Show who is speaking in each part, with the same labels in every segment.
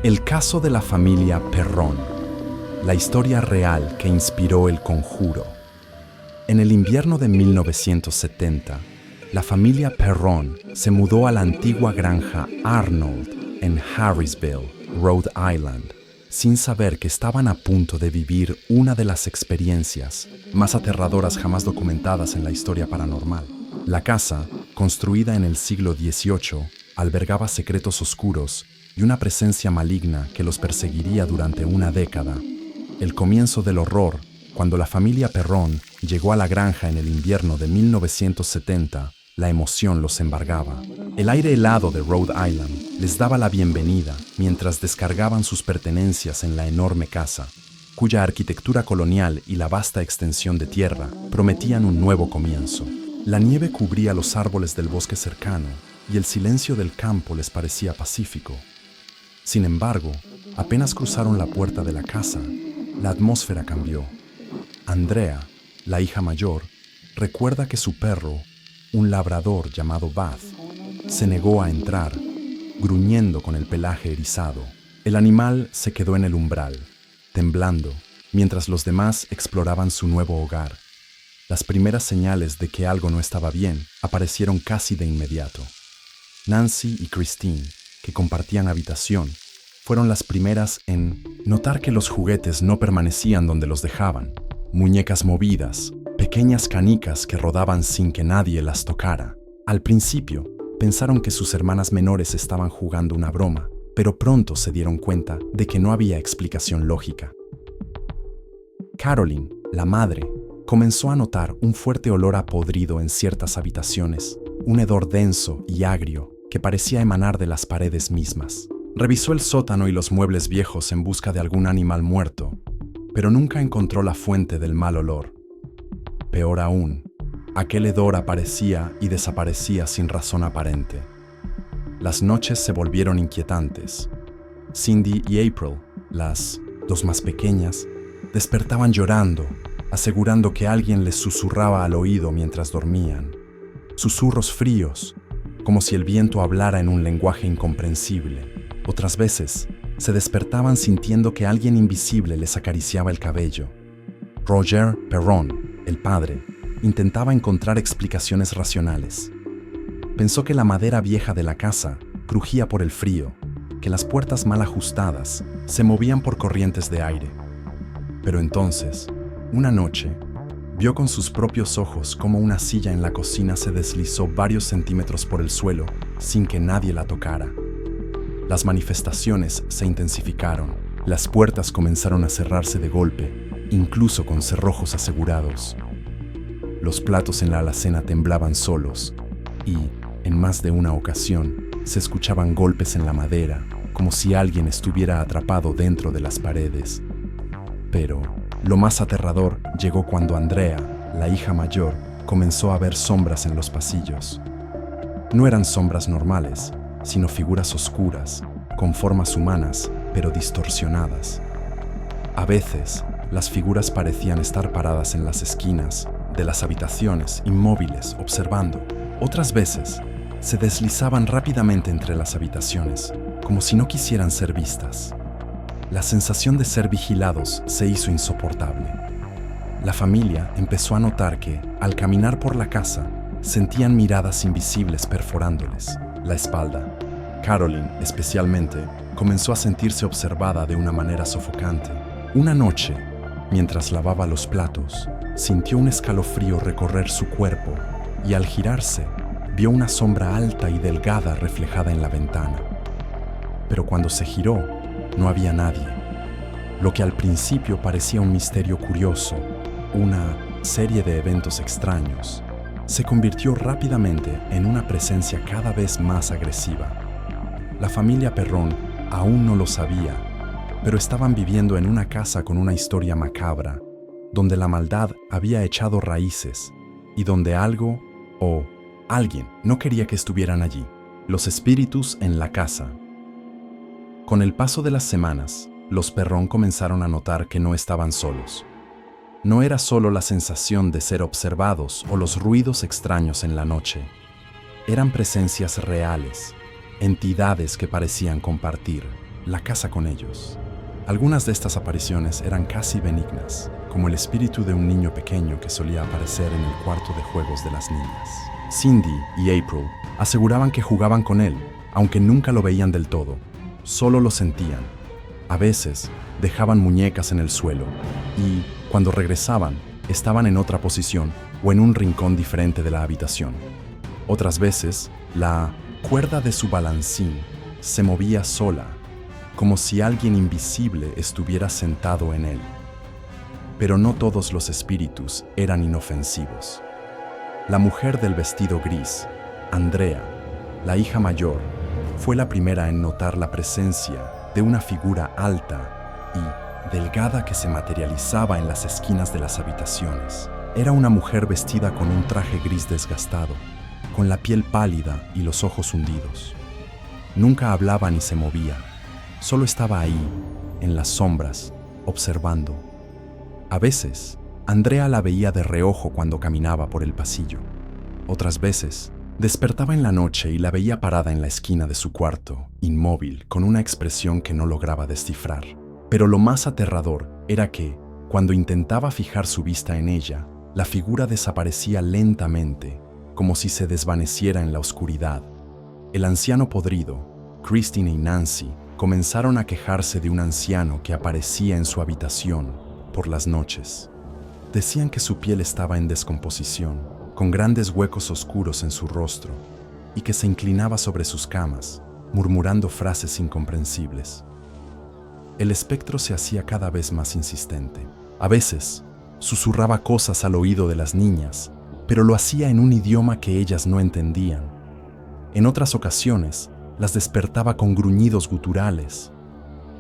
Speaker 1: El caso de la familia Perrón, la historia real que inspiró El Conjuro. En el invierno de 1970, la familia Perrón se mudó a la antigua granja Arnold en Harrisville, Rhode Island, sin saber que estaban a punto de vivir una de las experiencias más aterradoras jamás documentadas en la historia paranormal. La casa, construida en el siglo XVIII, albergaba secretos oscuros y una presencia maligna que los perseguiría durante una década. El comienzo del horror, cuando la familia Perrón llegó a la granja en el invierno de 1970, la emoción los embargaba. El aire helado de Rhode Island les daba la bienvenida mientras descargaban sus pertenencias en la enorme casa, cuya arquitectura colonial y la vasta extensión de tierra prometían un nuevo comienzo. La nieve cubría los árboles del bosque cercano y el silencio del campo les parecía pacífico. Sin embargo, apenas cruzaron la puerta de la casa, la atmósfera cambió. Andrea, la hija mayor, recuerda que su perro, un labrador llamado Bath, se negó a entrar, gruñendo con el pelaje erizado. El animal se quedó en el umbral, temblando, mientras los demás exploraban su nuevo hogar. Las primeras señales de que algo no estaba bien aparecieron casi de inmediato. Nancy y Christine, que compartían habitación, fueron las primeras en notar que los juguetes no permanecían donde los dejaban. Muñecas movidas, pequeñas canicas que rodaban sin que nadie las tocara. Al principio, pensaron que sus hermanas menores estaban jugando una broma, pero pronto se dieron cuenta de que no había explicación lógica. Caroline, la madre, comenzó a notar un fuerte olor a podrido en ciertas habitaciones, un hedor denso y agrio que parecía emanar de las paredes mismas. Revisó el sótano y los muebles viejos en busca de algún animal muerto, pero nunca encontró la fuente del mal olor. Peor aún, aquel hedor aparecía y desaparecía sin razón aparente. Las noches se volvieron inquietantes. Cindy y April, las dos más pequeñas, despertaban llorando, asegurando que alguien les susurraba al oído mientras dormían. Susurros fríos, como si el viento hablara en un lenguaje incomprensible. Otras veces, se despertaban sintiendo que alguien invisible les acariciaba el cabello. Roger Perrón, el padre, intentaba encontrar explicaciones racionales. Pensó que la madera vieja de la casa crujía por el frío, que las puertas mal ajustadas se movían por corrientes de aire. Pero entonces, una noche, vio con sus propios ojos cómo una silla en la cocina se deslizó varios centímetros por el suelo sin que nadie la tocara. Las manifestaciones se intensificaron. Las puertas comenzaron a cerrarse de golpe, incluso con cerrojos asegurados. Los platos en la alacena temblaban solos y, en más de una ocasión, se escuchaban golpes en la madera, como si alguien estuviera atrapado dentro de las paredes. Pero lo más aterrador llegó cuando Andrea, la hija mayor, comenzó a ver sombras en los pasillos. No eran sombras normales, sino figuras oscuras, con formas humanas, pero distorsionadas. A veces, las figuras parecían estar paradas en las esquinas de las habitaciones, inmóviles, observando. Otras veces, se deslizaban rápidamente entre las habitaciones, como si no quisieran ser vistas. La sensación de ser vigilados se hizo insoportable. La familia empezó a notar que, al caminar por la casa, sentían miradas invisibles perforándoles la espalda. Caroline, especialmente, comenzó a sentirse observada de una manera sofocante. Una noche, mientras lavaba los platos, sintió un escalofrío recorrer su cuerpo y al girarse, vio una sombra alta y delgada reflejada en la ventana. Pero cuando se giró, no había nadie. Lo que al principio parecía un misterio curioso, una serie de eventos extraños, se convirtió rápidamente en una presencia cada vez más agresiva. La familia Perrón aún no lo sabía, pero estaban viviendo en una casa con una historia macabra, donde la maldad había echado raíces y donde algo o alguien no quería que estuvieran allí. Los espíritus en la casa. Con el paso de las semanas, los Perrón comenzaron a notar que no estaban solos. No era solo la sensación de ser observados o los ruidos extraños en la noche. Eran presencias reales, entidades que parecían compartir la casa con ellos. Algunas de estas apariciones eran casi benignas, como el espíritu de un niño pequeño que solía aparecer en el cuarto de juegos de las niñas. Cindy y April aseguraban que jugaban con él, aunque nunca lo veían del todo, solo lo sentían. A veces dejaban muñecas en el suelo y, cuando regresaban, estaban en otra posición o en un rincón diferente de la habitación. Otras veces, la cuerda de su balancín se movía sola, como si alguien invisible estuviera sentado en él. Pero no todos los espíritus eran inofensivos. La mujer del vestido gris, Andrea, la hija mayor, fue la primera en notar la presencia de una figura alta y delgada que se materializaba en las esquinas de las habitaciones. Era una mujer vestida con un traje gris desgastado, con la piel pálida y los ojos hundidos. Nunca hablaba ni se movía, solo estaba ahí, en las sombras, observando. A veces, Andrea la veía de reojo cuando caminaba por el pasillo. Otras veces, despertaba en la noche y la veía parada en la esquina de su cuarto, inmóvil, con una expresión que no lograba descifrar. Pero lo más aterrador era que, cuando intentaba fijar su vista en ella, la figura desaparecía lentamente, como si se desvaneciera en la oscuridad. El anciano podrido, Christine y Nancy, comenzaron a quejarse de un anciano que aparecía en su habitación por las noches. Decían que su piel estaba en descomposición, con grandes huecos oscuros en su rostro, y que se inclinaba sobre sus camas, murmurando frases incomprensibles. El espectro se hacía cada vez más insistente. A veces, susurraba cosas al oído de las niñas, pero lo hacía en un idioma que ellas no entendían. En otras ocasiones, las despertaba con gruñidos guturales.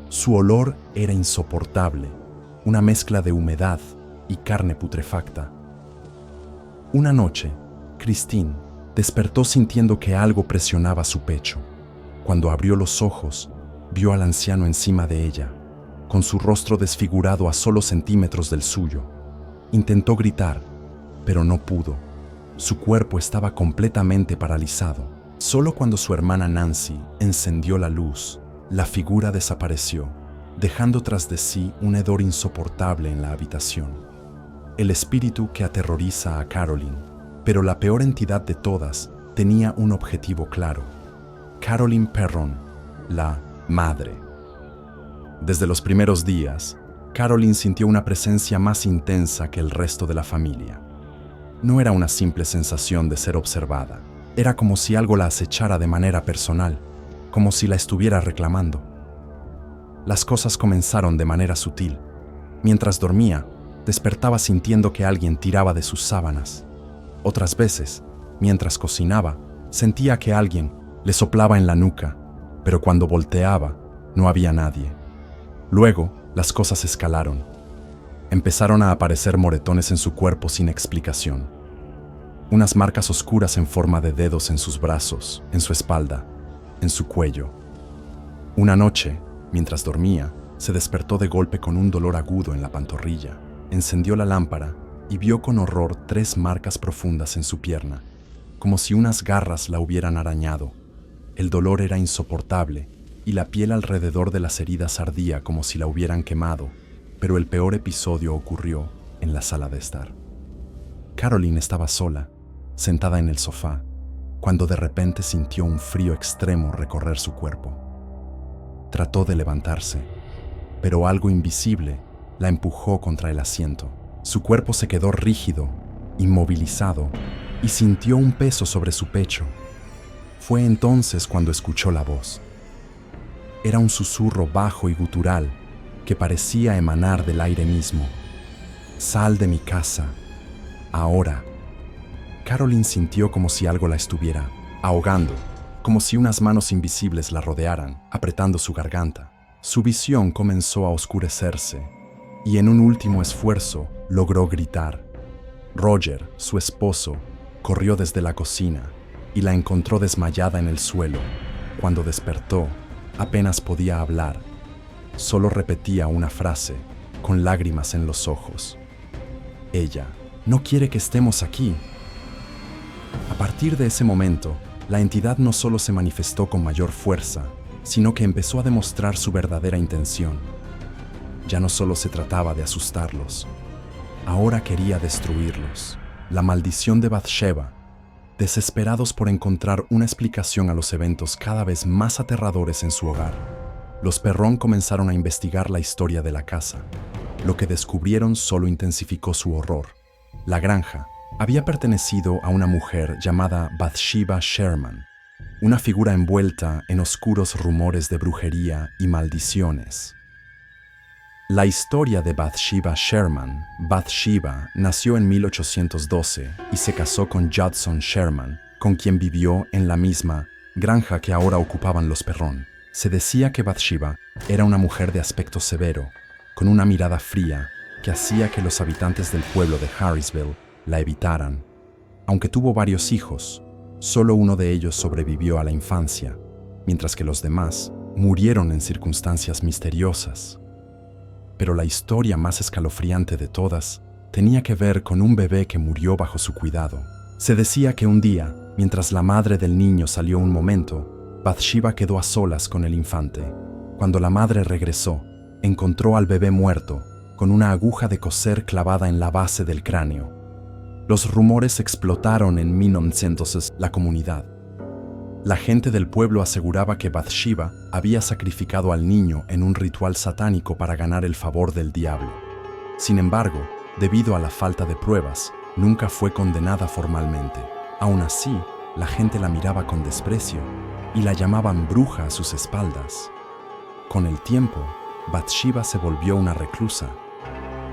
Speaker 1: Su olor era insoportable, una mezcla de humedad y carne putrefacta. Una noche, Christine despertó sintiendo que algo presionaba su pecho. Cuando abrió los ojos, vio al anciano encima de ella, con su rostro desfigurado a solo centímetros del suyo. Intentó gritar, pero no pudo. Su cuerpo estaba completamente paralizado. Solo cuando su hermana Nancy encendió la luz, la figura desapareció, dejando tras de sí un hedor insoportable en la habitación. El espíritu que aterroriza a Caroline, pero la peor entidad de todas, tenía un objetivo claro: Caroline Perron, la madre. Desde los primeros días, Caroline sintió una presencia más intensa que el resto de la familia. No era una simple sensación de ser observada. Era como si algo la acechara de manera personal, como si la estuviera reclamando. Las cosas comenzaron de manera sutil. Mientras dormía, despertaba sintiendo que alguien tiraba de sus sábanas. Otras veces, mientras cocinaba, sentía que alguien le soplaba en la nuca, pero cuando volteaba, no había nadie. Luego, las cosas escalaron. Empezaron a aparecer moretones en su cuerpo sin explicación. Unas marcas oscuras en forma de dedos en sus brazos, en su espalda, en su cuello. Una noche, mientras dormía, se despertó de golpe con un dolor agudo en la pantorrilla. Encendió la lámpara y vio con horror 3 marcas profundas en su pierna, como si unas garras la hubieran arañado. El dolor era insoportable y la piel alrededor de las heridas ardía como si la hubieran quemado, pero el peor episodio ocurrió en la sala de estar. Caroline estaba sola, sentada en el sofá, cuando de repente sintió un frío extremo recorrer su cuerpo. Trató de levantarse, pero algo invisible la empujó contra el asiento. Su cuerpo se quedó rígido, inmovilizado, y sintió un peso sobre su pecho. Fue entonces cuando escuchó la voz. Era un susurro bajo y gutural que parecía emanar del aire mismo. «Sal de mi casa, ahora». Caroline sintió como si algo la estuviera ahogando, como si unas manos invisibles la rodearan, apretando su garganta. Su visión comenzó a oscurecerse y en un último esfuerzo logró gritar. Roger, su esposo, corrió desde la cocina y la encontró desmayada en el suelo. Cuando despertó, apenas podía hablar. Solo repetía una frase, con lágrimas en los ojos. Ella no quiere que estemos aquí. A partir de ese momento, la entidad no solo se manifestó con mayor fuerza, sino que empezó a demostrar su verdadera intención. Ya no solo se trataba de asustarlos, ahora quería destruirlos. La maldición de Bathsheba. Desesperados por encontrar una explicación a los eventos cada vez más aterradores en su hogar, los Perron comenzaron a investigar la historia de la casa. Lo que descubrieron solo intensificó su horror. La granja había pertenecido a una mujer llamada Bathsheba Sherman, una figura envuelta en oscuros rumores de brujería y maldiciones. La historia de Bathsheba Sherman. Bathsheba nació en 1812 y se casó con Judson Sherman, con quien vivió en la misma granja que ahora ocupaban los Perron. Se decía que Bathsheba era una mujer de aspecto severo, con una mirada fría que hacía que los habitantes del pueblo de Harrisville la evitaran. Aunque tuvo varios hijos, solo uno de ellos sobrevivió a la infancia, mientras que los demás murieron en circunstancias misteriosas. Pero la historia más escalofriante de todas tenía que ver con un bebé que murió bajo su cuidado. Se decía que un día, mientras la madre del niño salió un momento, Bathsheba quedó a solas con el infante. Cuando la madre regresó, encontró al bebé muerto, con una aguja de coser clavada en la base del cráneo. Los rumores explotaron en 1900 la comunidad. La gente del pueblo aseguraba que Bathsheba había sacrificado al niño en un ritual satánico para ganar el favor del diablo. Sin embargo, debido a la falta de pruebas, nunca fue condenada formalmente. Aún así, la gente la miraba con desprecio y la llamaban bruja a sus espaldas. Con el tiempo, Bathsheba se volvió una reclusa.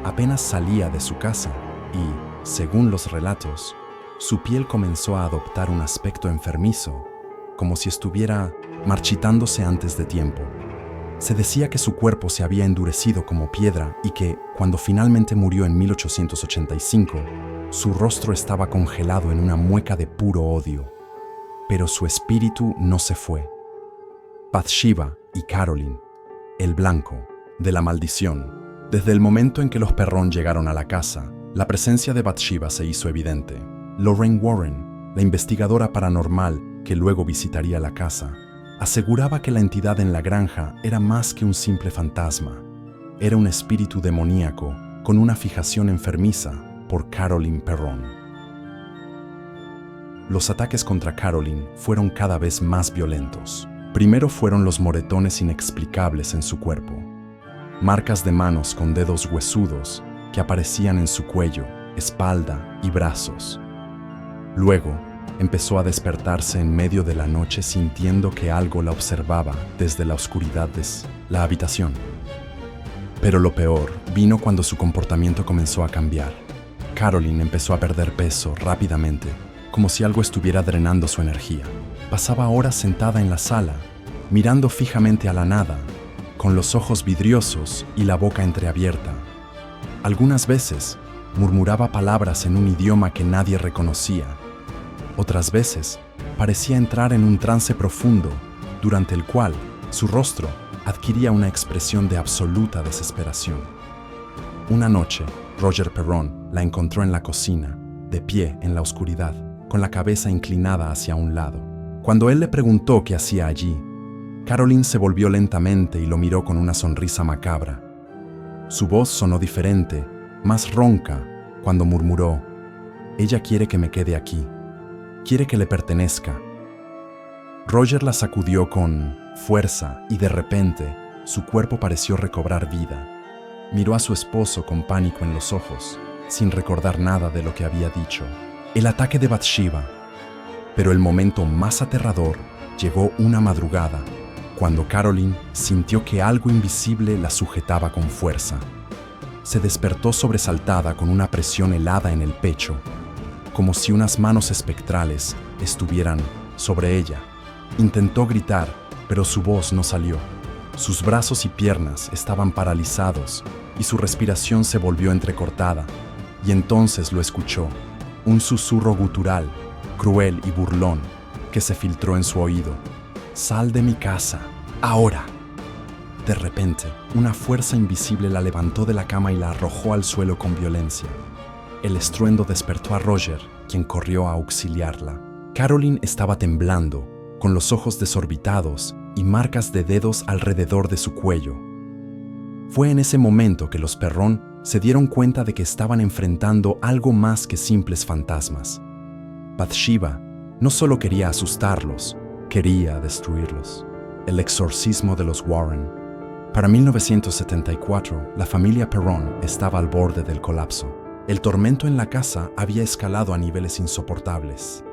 Speaker 1: Apenas salía de su casa y, según los relatos, su piel comenzó a adoptar un aspecto enfermizo, como si estuviera marchitándose antes de tiempo. Se decía que su cuerpo se había endurecido como piedra y que, cuando finalmente murió en 1885, su rostro estaba congelado en una mueca de puro odio. Pero su espíritu no se fue. Bathsheba y Caroline, el blanco de la maldición. Desde el momento en que los Perron llegaron a la casa, la presencia de Bathsheba se hizo evidente. Lorraine Warren, la investigadora paranormal que luego visitaría la casa, aseguraba que la entidad en la granja era más que un simple fantasma. Era un espíritu demoníaco con una fijación enfermiza por Caroline Perron. Los ataques contra Caroline fueron cada vez más violentos. Primero fueron los moretones inexplicables en su cuerpo, marcas de manos con dedos huesudos que aparecían en su cuello, espalda y brazos. Luego, empezó a despertarse en medio de la noche sintiendo que algo la observaba desde la oscuridad de la habitación. Pero lo peor vino cuando su comportamiento comenzó a cambiar. Caroline empezó a perder peso rápidamente, como si algo estuviera drenando su energía. Pasaba horas sentada en la sala, mirando fijamente a la nada, con los ojos vidriosos y la boca entreabierta. Algunas veces murmuraba palabras en un idioma que nadie reconocía. Otras veces, parecía entrar en un trance profundo, durante el cual su rostro adquiría una expresión de absoluta desesperación. Una noche, Roger Perron la encontró en la cocina, de pie en la oscuridad, con la cabeza inclinada hacia un lado. Cuando él le preguntó qué hacía allí, Caroline se volvió lentamente y lo miró con una sonrisa macabra. Su voz sonó diferente, más ronca, cuando murmuró: «Ella quiere que me quede aquí. Quiere que le pertenezca». Roger la sacudió con fuerza y de repente su cuerpo pareció recobrar vida. Miró a su esposo con pánico en los ojos, sin recordar nada de lo que había dicho. El ataque de Bathsheba. Pero el momento más aterrador llegó una madrugada, cuando Caroline sintió que algo invisible la sujetaba con fuerza. Se despertó sobresaltada con una presión helada en el pecho, como si unas manos espectrales estuvieran sobre ella. Intentó gritar, pero su voz no salió. Sus brazos y piernas estaban paralizados y su respiración se volvió entrecortada. Y entonces lo escuchó, un susurro gutural, cruel y burlón, que se filtró en su oído. «Sal de mi casa, ahora». De repente, una fuerza invisible la levantó de la cama y la arrojó al suelo con violencia. El estruendo despertó a Roger, quien corrió a auxiliarla. Caroline estaba temblando, con los ojos desorbitados y marcas de dedos alrededor de su cuello. Fue en ese momento que los Perron se dieron cuenta de que estaban enfrentando algo más que simples fantasmas. Bathsheba no solo quería asustarlos, quería destruirlos. El exorcismo de los Warren. Para 1974, la familia Perron estaba al borde del colapso. El tormento en la casa había escalado a niveles insoportables.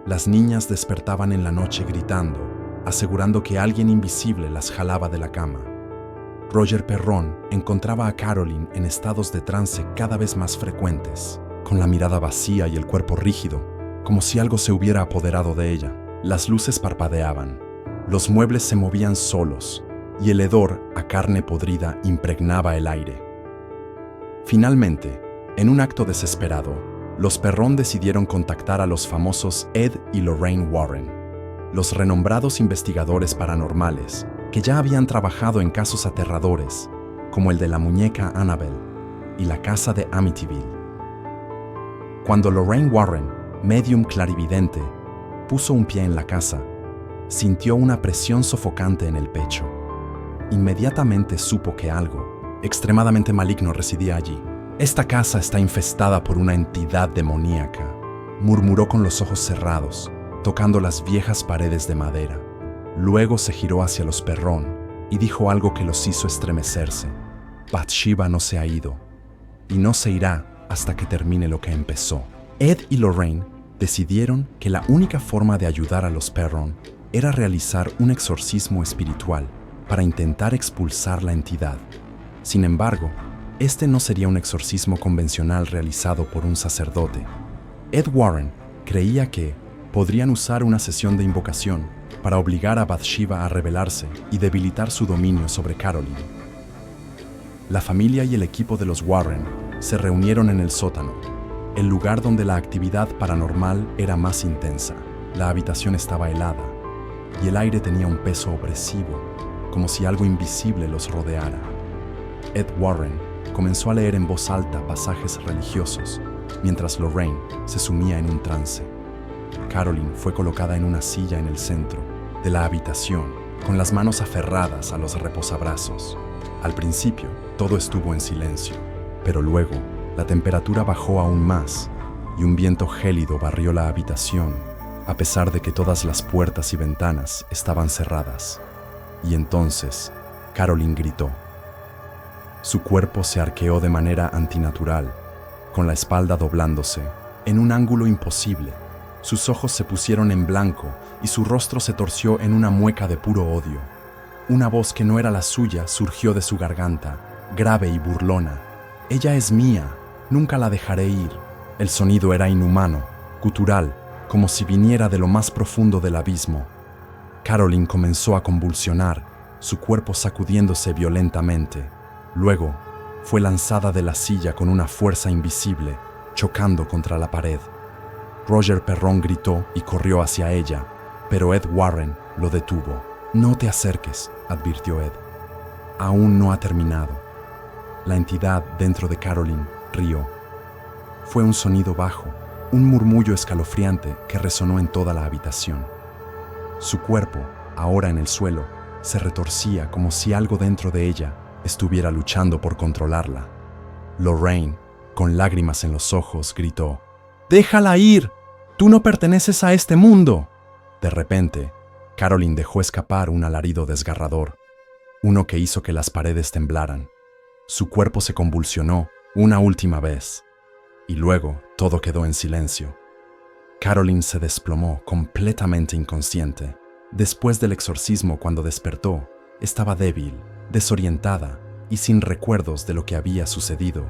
Speaker 1: Las niñas despertaban en la noche gritando, asegurando que alguien invisible las jalaba de la cama. Roger Perron encontraba a Caroline en estados de trance cada vez más frecuentes, con la mirada vacía y el cuerpo rígido, como si algo se hubiera apoderado de ella. Las luces parpadeaban, los muebles se movían solos, y el hedor a carne podrida impregnaba el aire. Finalmente, en un acto desesperado, los Perron decidieron contactar a los famosos Ed y Lorraine Warren, los renombrados investigadores paranormales que ya habían trabajado en casos aterradores, como el de la muñeca Annabelle y la casa de Amityville. Cuando Lorraine Warren, medium clarividente, puso un pie en la casa, sintió una presión sofocante en el pecho. Inmediatamente supo que algo extremadamente maligno residía allí. «Esta casa está infestada por una entidad demoníaca», murmuró con los ojos cerrados, tocando las viejas paredes de madera. Luego se giró hacia los Perron y dijo algo que los hizo estremecerse. «Bathsheba no se ha ido, y no se irá hasta que termine lo que empezó». Ed y Lorraine decidieron que la única forma de ayudar a los Perron era realizar un exorcismo espiritual para intentar expulsar la entidad. Sin embargo, este no sería un exorcismo convencional realizado por un sacerdote. Ed Warren creía que podrían usar una sesión de invocación para obligar a Bathsheba a rebelarse y debilitar su dominio sobre Caroline. La familia y el equipo de los Warren se reunieron en el sótano, el lugar donde la actividad paranormal era más intensa. La habitación estaba helada y el aire tenía un peso opresivo, como si algo invisible los rodeara. Ed Warren comenzó a leer en voz alta pasajes religiosos, mientras Lorraine se sumía en un trance. Caroline fue colocada en una silla en el centro de la habitación, con las manos aferradas a los reposabrazos. Al principio, todo estuvo en silencio, pero luego la temperatura bajó aún más y un viento gélido barrió la habitación, a pesar de que todas las puertas y ventanas estaban cerradas. Y entonces, Caroline gritó. Su cuerpo se arqueó de manera antinatural, con la espalda doblándose, en un ángulo imposible. Sus ojos se pusieron en blanco y su rostro se torció en una mueca de puro odio. Una voz que no era la suya surgió de su garganta, grave y burlona. «Ella es mía, nunca la dejaré ir». El sonido era inhumano, gutural, como si viniera de lo más profundo del abismo. Caroline comenzó a convulsionar, su cuerpo sacudiéndose violentamente. Luego, fue lanzada de la silla con una fuerza invisible, chocando contra la pared. Roger Perron gritó y corrió hacia ella, pero Ed Warren lo detuvo. «No te acerques», advirtió Ed. «Aún no ha terminado». La entidad dentro de Caroline rió. Fue un sonido bajo, un murmullo escalofriante que resonó en toda la habitación. Su cuerpo, ahora en el suelo, se retorcía como si algo dentro de ella estuviera luchando por controlarla. Lorraine, con lágrimas en los ojos, gritó: «¡Déjala ir! ¡Tú no perteneces a este mundo!». De repente, Caroline dejó escapar un alarido desgarrador, uno que hizo que las paredes temblaran. Su cuerpo se convulsionó una última vez, y luego todo quedó en silencio. Caroline se desplomó completamente inconsciente. Después del exorcismo, cuando despertó, estaba débil, desorientada y sin recuerdos de lo que había sucedido.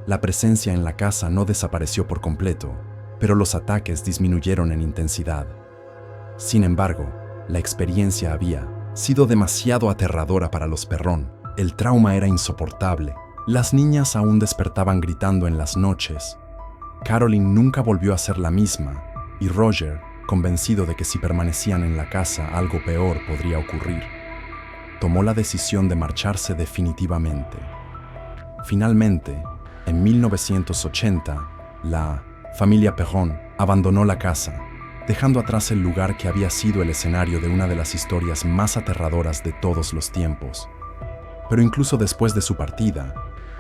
Speaker 1: La presencia en la casa no desapareció por completo, pero los ataques disminuyeron en intensidad. Sin embargo, la experiencia había sido demasiado aterradora para los Perron. El trauma era insoportable. Las niñas aún despertaban gritando en las noches. Caroline nunca volvió a ser la misma, y Roger, convencido de que si permanecían en la casa algo peor podría ocurrir, tomó la decisión de marcharse definitivamente. Finalmente, en 1980, la familia Perron abandonó la casa dejando atrás el lugar que había sido el escenario de una de las historias más aterradoras de todos los tiempos. Pero incluso después de su partida,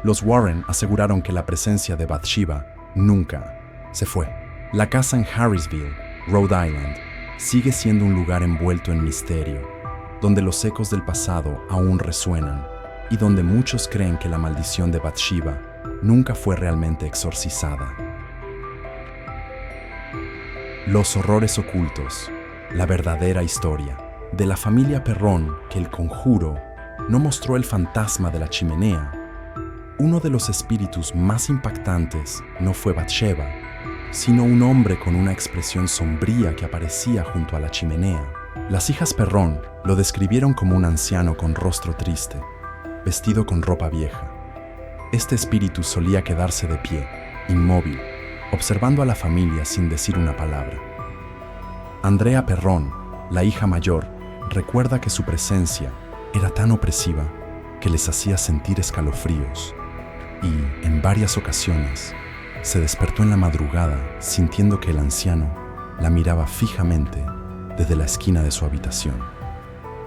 Speaker 1: los Warren aseguraron que la presencia de Bathsheba nunca se fue. La casa en Harrisville, Rhode Island, sigue siendo un lugar envuelto en misterio, donde los ecos del pasado aún resuenan y donde muchos creen que la maldición de Bathsheba nunca fue realmente exorcizada. Los horrores ocultos, la verdadera historia de la familia Perrón que El Conjuro no mostró el fantasma de la chimenea. Uno de los espíritus más impactantes no fue Bathsheba, sino un hombre con una expresión sombría que aparecía junto a la chimenea. Las hijas Perrón lo describieron como un anciano con rostro triste, vestido con ropa vieja. Este espíritu solía quedarse de pie, inmóvil, observando a la familia sin decir una palabra. Andrea Perrón, la hija mayor, recuerda que su presencia era tan opresiva que les hacía sentir escalofríos y, en varias ocasiones, se despertó en la madrugada sintiendo que el anciano la miraba fijamente desde la esquina de su habitación.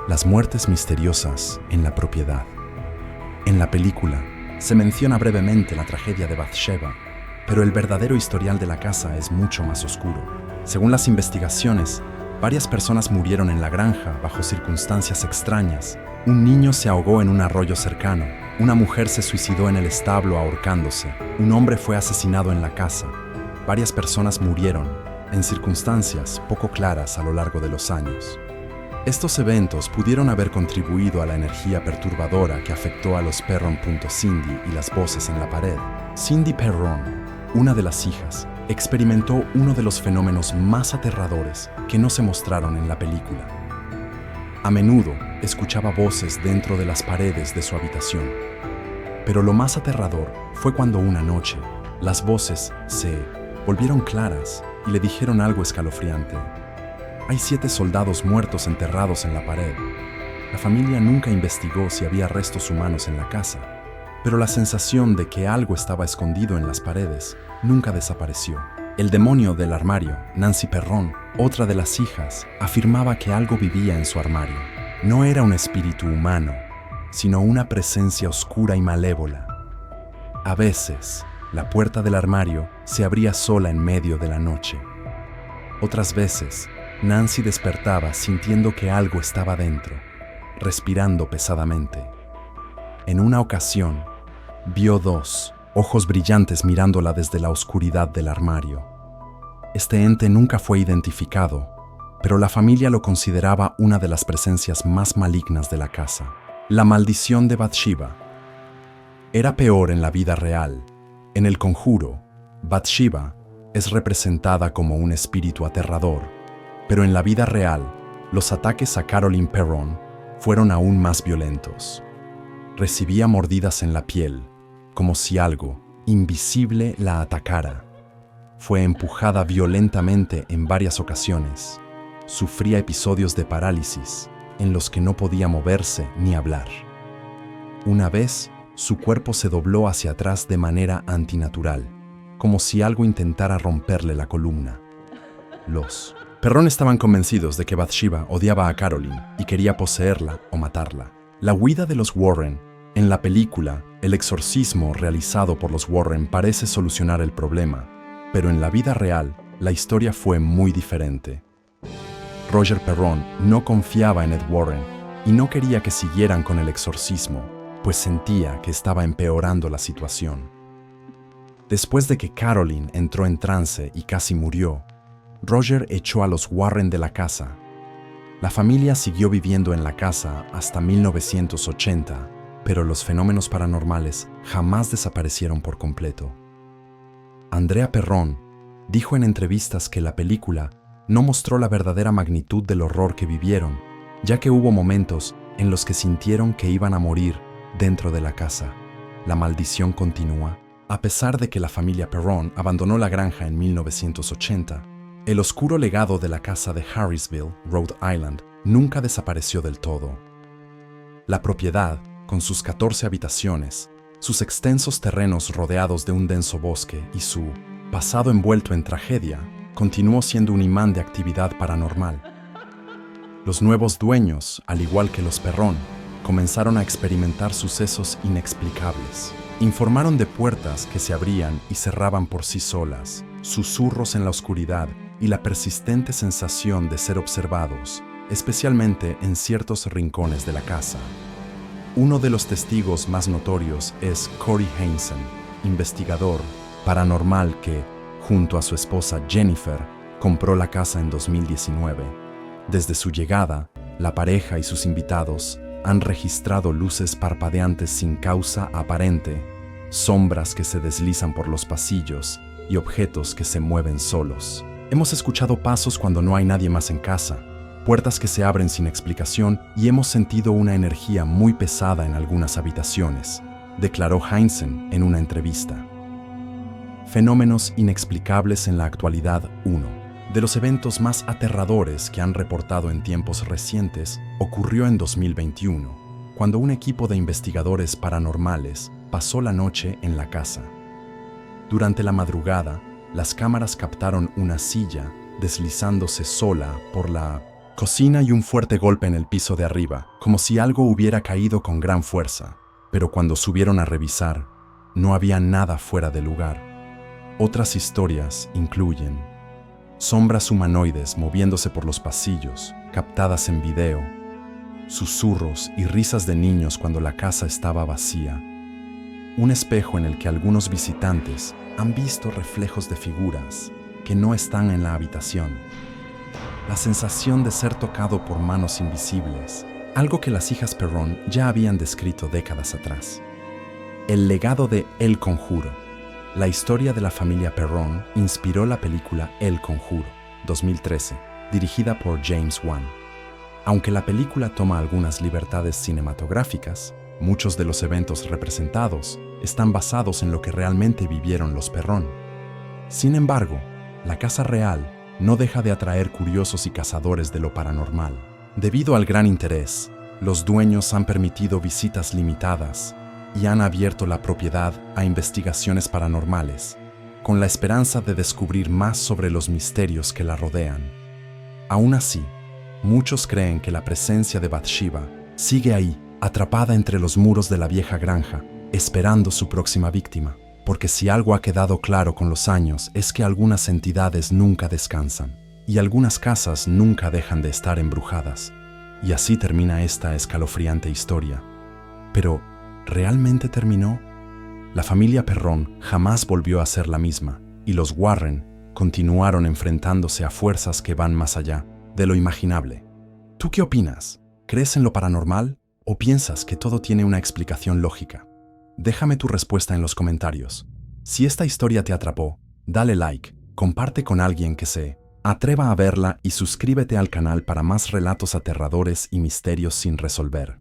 Speaker 1: Las muertes misteriosas en la propiedad. En la película se menciona brevemente la tragedia de Bathsheba, pero el verdadero historial de la casa es mucho más oscuro. Según las investigaciones, varias personas murieron en la granja bajo circunstancias extrañas. Un niño se ahogó en un arroyo cercano. Una mujer se suicidó en el establo ahorcándose. Un hombre fue asesinado en la casa. Varias personas murieron en circunstancias poco claras a lo largo de los años. Estos eventos pudieron haber contribuido a la energía perturbadora que afectó a los Perrón. Cindy y las voces en la pared. Cindy Perrón, una de las hijas, experimentó uno de los fenómenos más aterradores que no se mostraron en la película. A menudo escuchaba voces dentro de las paredes de su habitación. Pero lo más aterrador fue cuando una noche las voces se volvieron claras y le dijeron algo escalofriante. Hay 7 soldados muertos enterrados en la pared. La familia nunca investigó si había restos humanos en la casa, pero la sensación de que algo estaba escondido en las paredes nunca desapareció. El demonio del armario, Nancy Perrón, otra de las hijas, afirmaba que algo vivía en su armario. No era un espíritu humano, sino una presencia oscura y malévola. A veces, la puerta del armario se abría sola en medio de la noche. Otras veces, Nancy despertaba sintiendo que algo estaba dentro, respirando pesadamente. En una ocasión, vio 2 ojos brillantes mirándola desde la oscuridad del armario. Este ente nunca fue identificado, pero la familia lo consideraba una de las presencias más malignas de la casa. La maldición de Bathsheba. Era peor en la vida real. En El Conjuro, Bathsheba es representada como un espíritu aterrador, pero en la vida real, los ataques a Caroline Perrón fueron aún más violentos. Recibía mordidas en la piel, como si algo invisible la atacara. Fue empujada violentamente en varias ocasiones. Sufría episodios de parálisis, en los que no podía moverse ni hablar. Una vez, su cuerpo se dobló hacia atrás de manera antinatural, como si algo intentara romperle la columna. Los Perrón estaban convencidos de que Bathsheba odiaba a Caroline y quería poseerla o matarla. La huida de los Warren. En la película, el exorcismo realizado por los Warren parece solucionar el problema, pero en la vida real, la historia fue muy diferente. Roger Perrón no confiaba en Ed Warren y no quería que siguieran con el exorcismo, pues sentía que estaba empeorando la situación. Después de que Caroline entró en trance y casi murió, Roger echó a los Warren de la casa. La familia siguió viviendo en la casa hasta 1980, pero los fenómenos paranormales jamás desaparecieron por completo. Andrea Perrón dijo en entrevistas que la película no mostró la verdadera magnitud del horror que vivieron, ya que hubo momentos en los que sintieron que iban a morir dentro de la casa. La maldición continúa. A pesar de que la familia Perrón abandonó la granja en 1980, el oscuro legado de la casa de Harrisville, Rhode Island, nunca desapareció del todo. La propiedad, con sus 14 habitaciones, sus extensos terrenos rodeados de un denso bosque y su pasado envuelto en tragedia, continuó siendo un imán de actividad paranormal. Los nuevos dueños, al igual que los Perrón, comenzaron a experimentar sucesos inexplicables. Informaron de puertas que se abrían y cerraban por sí solas, susurros en la oscuridad y la persistente sensación de ser observados, especialmente en ciertos rincones de la casa. Uno de los testigos más notorios es Corey Hansen, investigador paranormal que, junto a su esposa Jennifer, compró la casa en 2019. Desde su llegada, la pareja y sus invitados han registrado luces parpadeantes sin causa aparente, sombras que se deslizan por los pasillos y objetos que se mueven solos. Hemos escuchado pasos cuando no hay nadie más en casa, puertas que se abren sin explicación y hemos sentido una energía muy pesada en algunas habitaciones, declaró Hansen en una entrevista. Fenómenos inexplicables en la actualidad 1. De los eventos más aterradores que han reportado en tiempos recientes ocurrió en 2021, cuando un equipo de investigadores paranormales pasó la noche en la casa. Durante la madrugada, las cámaras captaron una silla deslizándose sola por la cocina y un fuerte golpe en el piso de arriba, como si algo hubiera caído con gran fuerza. Pero cuando subieron a revisar, no había nada fuera de lugar. Otras historias incluyen sombras humanoides moviéndose por los pasillos, captadas en video, susurros y risas de niños cuando la casa estaba vacía, un espejo en el que algunos visitantes han visto reflejos de figuras que no están en la habitación, la sensación de ser tocado por manos invisibles, algo que las hijas Perrón ya habían descrito décadas atrás. El legado de El Conjuro. La historia de la familia Perrón inspiró la película El Conjuro, 2013, dirigida por James Wan. Aunque la película toma algunas libertades cinematográficas, muchos de los eventos representados están basados en lo que realmente vivieron los Perrón. Sin embargo, la casa real no deja de atraer curiosos y cazadores de lo paranormal. Debido al gran interés, los dueños han permitido visitas limitadas y han abierto la propiedad a investigaciones paranormales, con la esperanza de descubrir más sobre los misterios que la rodean. Aún así, muchos creen que la presencia de Bathsheba sigue ahí, atrapada entre los muros de la vieja granja, esperando su próxima víctima, porque si algo ha quedado claro con los años es que algunas entidades nunca descansan, y algunas casas nunca dejan de estar embrujadas. Y así termina esta escalofriante historia. Pero, ¿realmente terminó? La familia Perrón jamás volvió a ser la misma, y los Warren continuaron enfrentándose a fuerzas que van más allá de lo imaginable. ¿Tú qué opinas? ¿Crees en lo paranormal o piensas que todo tiene una explicación lógica? Déjame tu respuesta en los comentarios. Si esta historia te atrapó, dale like, comparte con alguien que se atreva a verla y suscríbete al canal para más relatos aterradores y misterios sin resolver.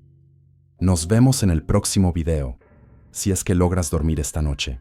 Speaker 1: Nos vemos en el próximo video, si es que logras dormir esta noche.